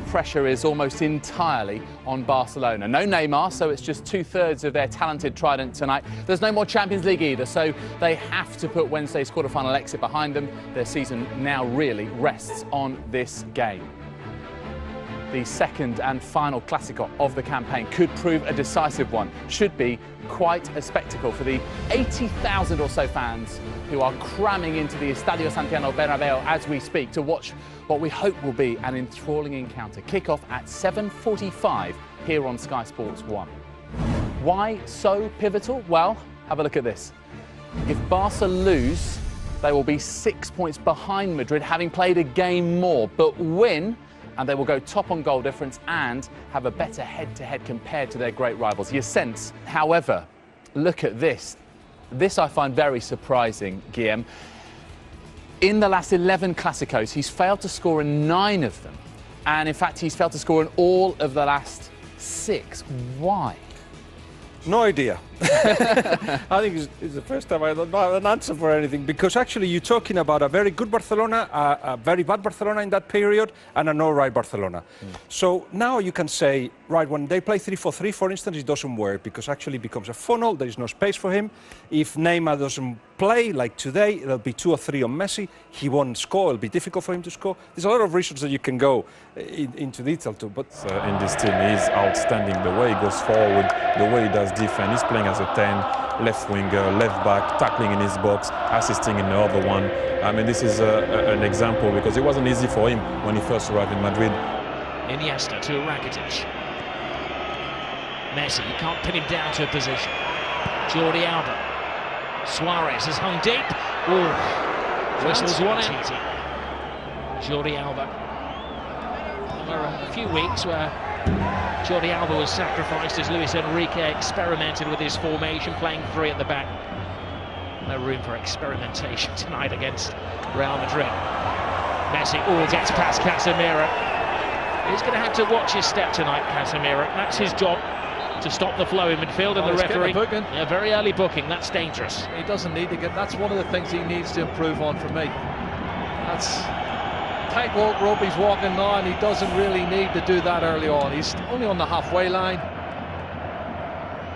pressure is almost entirely on Barcelona. No Neymar, so it's just 2/3 of their talented trident tonight. There's no more Champions League either, so they have to put Wednesday's quarter-final exit behind them. Their season now really rests on this game. The second and final Clásico of the campaign could prove a decisive one. Should be quite a spectacle for the 80,000 or so fans who are cramming into the Estadio Santiago Bernabéu as we speak to watch what we hope will be an enthralling encounter. Kick-off at 7:45 here on Sky Sports 1. Why so pivotal? Well, have a look at this. If Barca lose, they will be 6 points behind Madrid, having played a game more, but win and they will go top on goal difference and have a better head-to-head compared to their great rivals. You sense, however, look at this. This I find very surprising, Guillem. In the last 11 Clásicos, he's failed to score in 9 of them. And in fact, he's failed to score in all of the last 6. Why? No idea. I think it's the first time I don't have an answer for anything, because actually you're talking about a very good Barcelona, a very bad Barcelona in that period, and an all-right Barcelona. So now you can say, right, when they play 3-4-3, for instance, it doesn't work, because actually it becomes a funnel, there is no space for him. If Neymar doesn't play, like today, it'll be 2 or 3 on Messi, he won't score, it'll be difficult for him to score. There's a lot of reasons that you can go into detail to, but... in this team, he's outstanding, the way he goes forward, the way he does defense. He's playing as a 10, left winger, left back, tackling in his box, assisting in the other one. I mean, this is an example, because it wasn't easy for him when he first arrived in Madrid. Iniesta to Rakitic. Messi, you can't pin him down to a position. Jordi Alba. Suarez has hung deep. Oh, whistles one in. Jordi Alba. There were a few weeks where Jordi Alba was sacrificed as Luis Enrique experimented with his formation, playing 3 at the back. No room for experimentation tonight against Real Madrid. Messi gets past Casemiro. He's going to have to watch his step tonight, Casemiro. That's his job, to stop the flow in midfield, and the referee. A very early booking, that's dangerous. He doesn't need to get. That's one of the things he needs to improve on for me. That's tightrope rope he's walking now, and he doesn't really need to do that early on. He's only on the halfway line,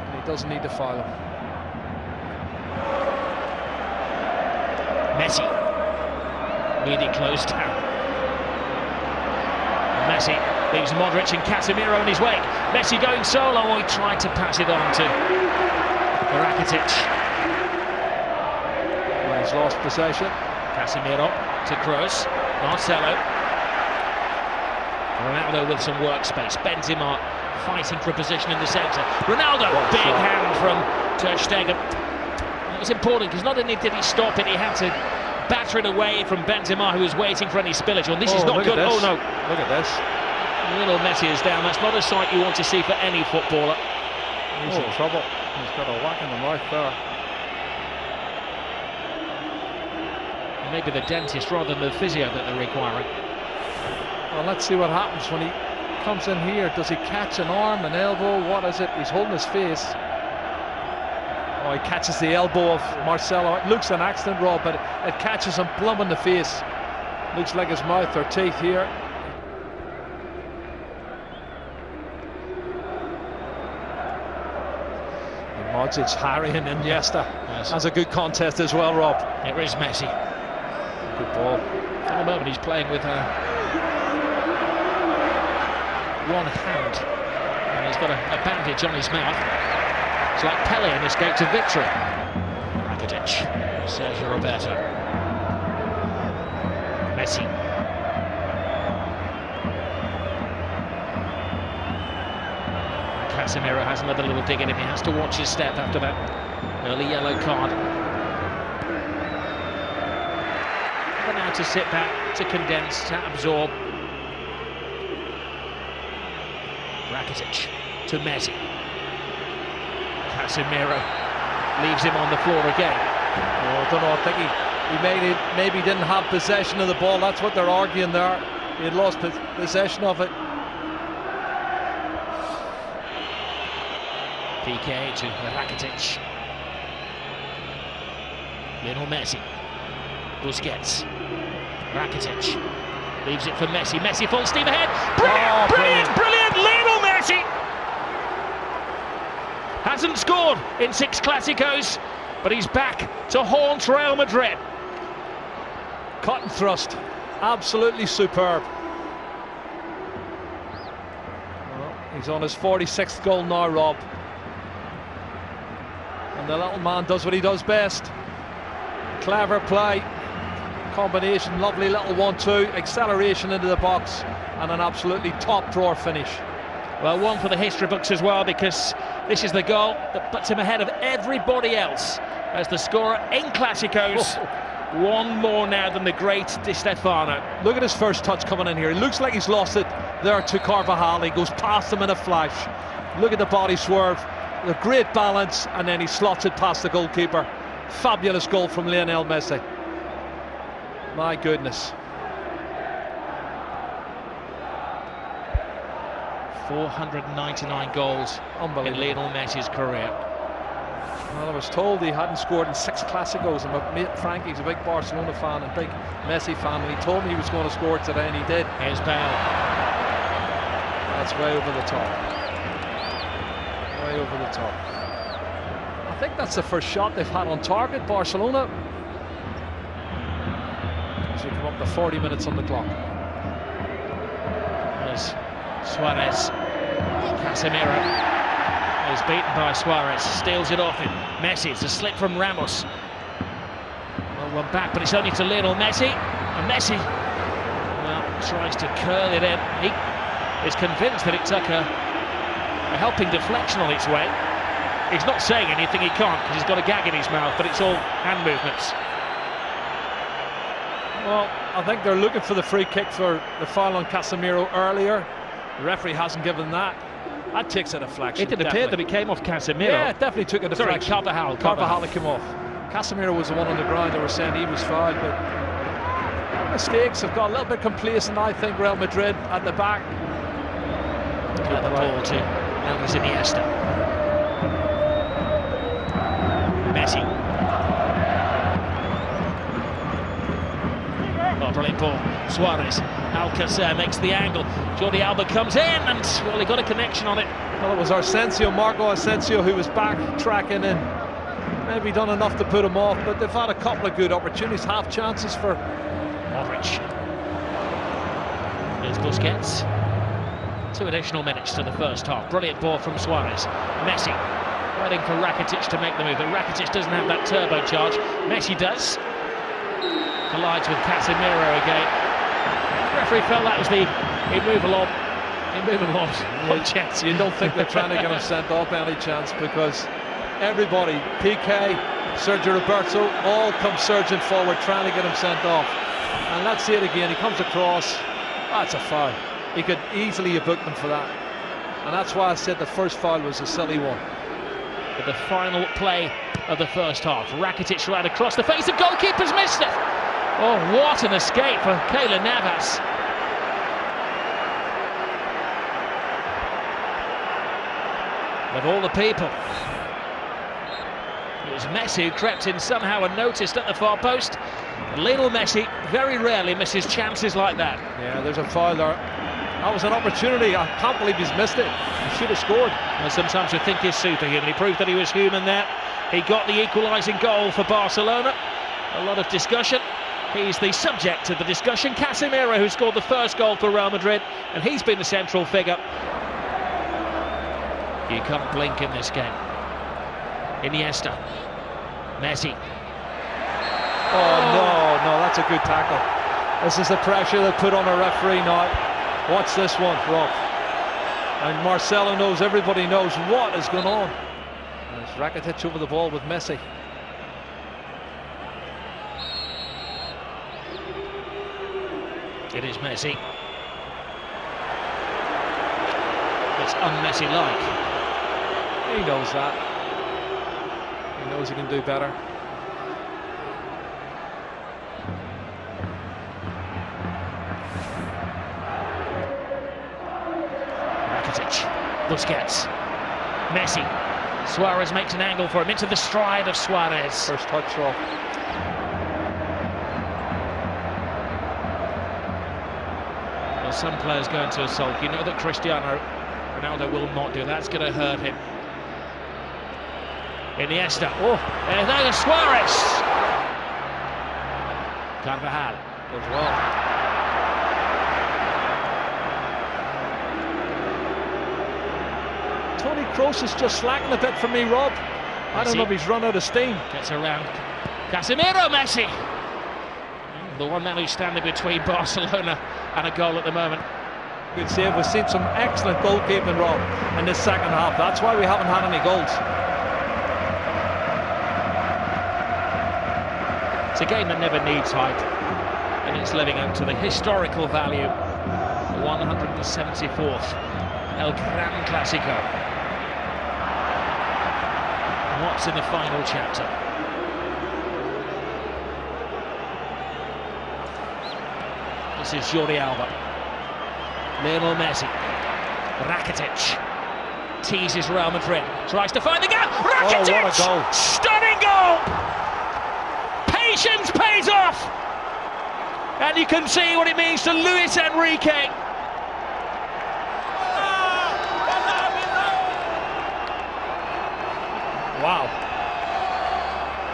and he doesn't need to foul him. Messi, really close down. Messi leaves Modric and Casemiro in his wake. Messi going solo. Oh, he tried to pass it on to Rakitic. Well, he's lost possession. Casemiro to Kroos. Marcelo. Ronaldo with some workspace. Benzema fighting for a position in the centre. Ronaldo, big hand from Ter Stegen. It was important, because not only did he stop it, he had to batter it away from Benzema, who was waiting for any spillage. Oh, this is not good. Oh no. Look at this. Little Messi is down. That's not a sight you want to see for any footballer. He's in trouble. He's got a whack in the mouth there. Maybe the dentist rather than the physio that they're requiring. Well, let's see what happens when he comes in here. Does he catch an arm, an elbow? What is it? He's holding his face. Oh, he catches the elbow of Marcelo. It looks an accident, Rob, but it catches him plumb in the face. Looks like his mouth or teeth here. Modric harrying Iniesta. Yes. That's a good contest as well, Rob. Here is Messi. Good ball. For the moment, he's playing with one hand, and he's got a bandage on his mouth. It's like Pele in his gate to victory. Rakitic, Sergio Roberto. Messi. Casemiro has another little dig in him. He has to watch his step after that early yellow card. But now to sit back, to condense, to absorb. Rakitic to Messi. Casemiro leaves him on the floor again. Oh, I don't know, I think he maybe didn't have possession of the ball. That's what they're arguing there. He had lost possession of it. PK to Rakitic. Lionel Messi. Busquets. Rakitic. Leaves it for Messi. Messi full steam ahead. Brilliant, brilliant, brilliant! Lionel Messi hasn't scored in 6 Clásicos, but he's back to haunt Real Madrid. Cut and thrust, absolutely superb. Well, he's on his 46th goal now, Rob. And the little man does what he does best. Clever play, combination, lovely little 1-2, acceleration into the box, and an absolutely top drawer finish. Well, one for the history books as well, because this is the goal that puts him ahead of everybody else as the scorer in Clásicos. One more now than the great Di Stefano. Look at his first touch coming in here. He looks like he's lost it there to Carvajal. He goes past him in a flash. Look at the body swerve, the great balance, and then he slots it past the goalkeeper. Fabulous goal from Lionel Messi. My goodness. 499 goals in Lionel Messi's career. Well, I was told he hadn't scored in 6 Clásicos, and my mate Frankie's a big Barcelona fan and big Messi fan, and he told me he was going to score today, and he did. Here's Bale. That's way over the top. Way over the top. I think that's the first shot they've had on target, Barcelona. As we come up to 40 minutes on the clock. There's Suarez. Casemiro is beaten by Suarez, steals it off him. Messi, it's a slip from Ramos. Well, one back, but it's only to Lionel Messi. And Messi, well, tries to curl it in. He is convinced that it took a helping deflection on its way. He's not saying anything, he can't, because he's got a gag in his mouth, but it's all hand movements. Well, I think they're looking for the free kick for the foul on Casemiro earlier. The referee hasn't given that. That takes a deflection. It did appear that it came off Casemiro. Yeah, it definitely took a deflection. Sorry, Carvajal came off. Casemiro was the one on the ground. They were saying he was fouled, but mistakes have got a little bit complacent, I think, Real Madrid at the back. Got the ball to Andres Iniesta. Messi. Oh, brilliant ball. Suarez. Alcacer makes the angle. Jordi Alba comes in, and well, he got a connection on it. Well, it was Marco Asensio, who was backtracking and maybe done enough to put him off, but they've had a couple of good opportunities, half chances for Modric. There's Busquets. 2 additional minutes to the first half. Brilliant ball from Suarez. Messi waiting for Rakitic to make the move, but Rakitic doesn't have that turbocharge. Messi does. Collides with Casemiro again. The referee felt that was the immovable object. You don't think they're trying to get him sent off by any chance, because everybody, PK, Sergio Roberto, all come surging forward trying to get him sent off. And let's see it again. He comes across. That's a foul. He could easily have booked them for that. And that's why I said the first foul was a silly one. But the final play of the first half. Rakitic right across the face of goalkeepers, missed it. Oh, what an escape for Keylor Navas. Of all the people, it was Messi who crept in somehow unnoticed at the far post. And Lionel Messi very rarely misses chances like that. Yeah, there's a foul there. That was an opportunity. I can't believe he's missed it. He should have scored. And sometimes we think he's superhuman. He proved that he was human there. He got the equalising goal for Barcelona. A lot of discussion. He's the subject of the discussion. Casemiro, who scored the first goal for Real Madrid, and he's been the central figure. You can't blink in this game. Iniesta. Messi. Oh, no, that's a good tackle. This is the pressure they put on a referee now. Watch this one, Rob. And Marcelo knows, everybody knows what is going on. There's Rakitic over the ball with Messi. It is Messi. It's un-Messi-like. He knows that. He knows he can do better. Rakitic, Busquets, Messi. Suarez makes an angle for him into the stride of Suarez. First touch off. some players go into a sulk. You know that Cristiano Ronaldo will not do. That's going to hurt him. Iniesta. Oh, and there's Suarez. Carvajal as well. Toni Kroos is just slacking a bit for me, Rob. I don't know if he's run out of steam. Gets around Casemiro, Messi. The one man who's standing between Barcelona and a goal at the moment. Good save. We've seen some excellent goalkeeping, Rob, in this second half. That's why we haven't had any goals. It's a game that never needs hype, and it's living up to the historical value. The 174th El Gran Clasico. What's in the final chapter? This is Jordi Alba. Lionel Messi. Rakitic teases Real Madrid. Tries to find the gap. Rakitic! Oh, what a goal. Stunning goal! Patience pays off! And you can see what it means to Luis Enrique. Wow.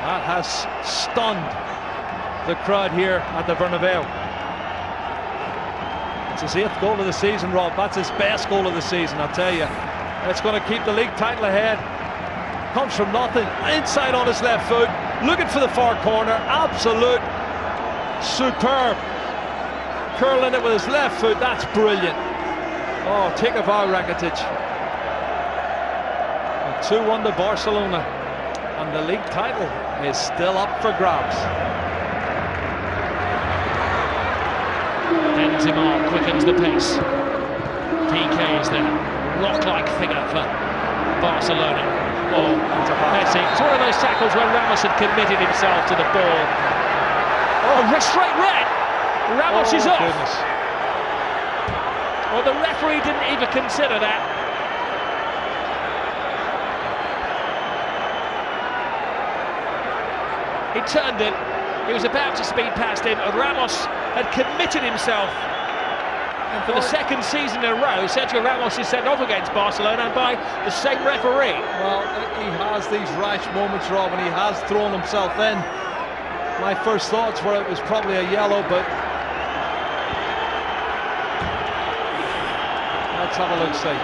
That has stunned the crowd here at the Bernabeu. It's his 8th goal of the season, Rob. That's his best goal of the season, I'll tell you. It's going to keep the league title ahead. Comes from nothing, inside on his left foot, looking for the far corner. Absolute superb. Curling it with his left foot, that's brilliant. Oh, take a bow, Rakitic. 2-1 to Barcelona, and the league title is still up for grabs. Benzema quickens the pace. PK is there. Rock-like figure for Barcelona. Oh, Messi. It's one of those tackles where Ramos had committed himself to the ball. Oh, straight red. Ramos is off. Goodness. Well, the referee didn't even consider that. He turned it. He was about to speed past him, and Ramos had committed himself. And for the second season in a row, Sergio Ramos is sent off against Barcelona, and by the same referee. Well, he has these rash moments, Rob, and he has thrown himself in. My first thoughts were it was probably a yellow, but let's have a look, see.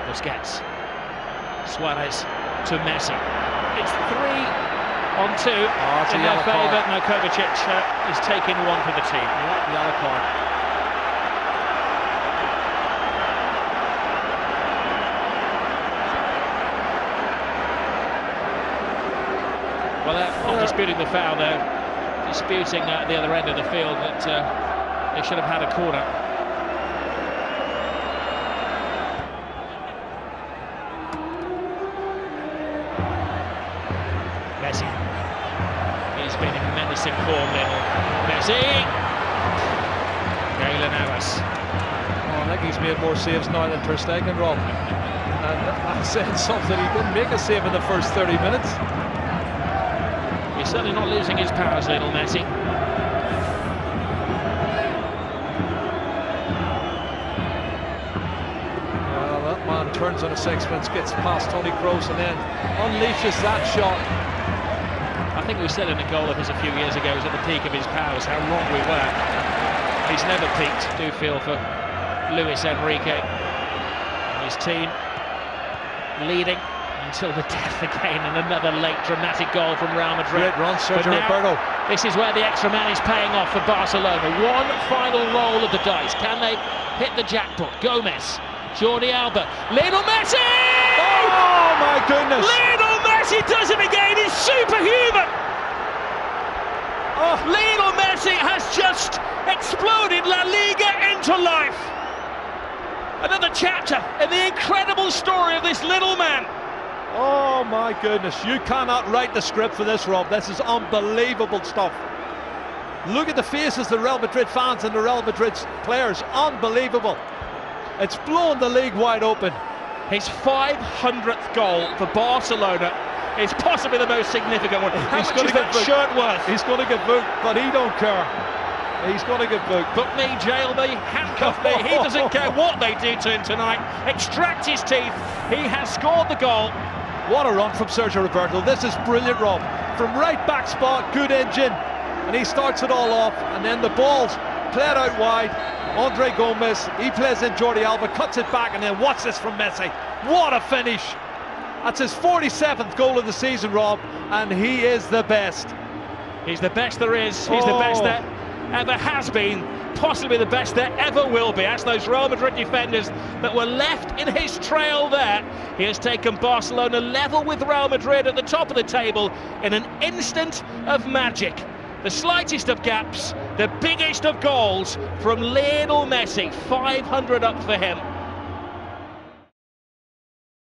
Busquets. Suarez to Messi. It's 3-on-2 in their favour. No, Kovacic is taking one for the team. Yeah, yellow card. Well, they're not disputing the foul, they're disputing at the other end of the field that they should have had a corner. Messi. He's been in menacing form, Lionel Messi. Keylor Navas. Oh, I think he's made more saves now than Ter Stegen, Rob. And I'm saying something, he didn't make a save in the first 30 minutes. He's certainly not losing his powers, Lionel Messi. Well, that man turns on a sixpence, gets past Toni Kroos and then unleashes that shot. I think we said in a goal of his a few years ago, he was at the peak of his powers, how wrong we were. He's never peaked, do feel for Luis Enrique. And his team leading until the death again, and another late dramatic goal from Real Madrid. Great run, Sergio Roberto. This is where the extra man is paying off for Barcelona. One final roll of the dice. Can they hit the jackpot? Gomez, Jordi Alba, Lionel Messi! Oh my goodness! Lionel Messi does it again. He's superhuman. Oh, Lionel Messi has just exploded La Liga into life. Another chapter in the incredible story of this little man. Oh my goodness, you cannot write the script for this, Rob. This is unbelievable stuff. Look at the faces of the Real Madrid fans and the Real Madrid players. Unbelievable. It's blown the league wide open. His 500th goal for Barcelona is possibly the most significant one. How much is that shirt worth? He's going to get booked, but he don't care. He's got to get booked. Book me, jail me, handcuff me. He doesn't care what they do to him tonight. Extract his teeth. He has scored the goal. What a run from Sergio Roberto. This is brilliant, Rob. From right back spot, good engine. And he starts it all off. And then the ball's played out wide. Andre Gomez, he plays in Jordi Alba, cuts it back, and then watch this from Messi. What a finish. That's his 47th goal of the season, Rob, and he is the best. He's the best there is. He's the best that ever has been, possibly the best there ever will be. As those Real Madrid defenders that were left in his trail there, he has taken Barcelona level with Real Madrid at the top of the table in an instant of magic. The slightest of gaps, the biggest of goals from Lionel Messi. 500 up for him.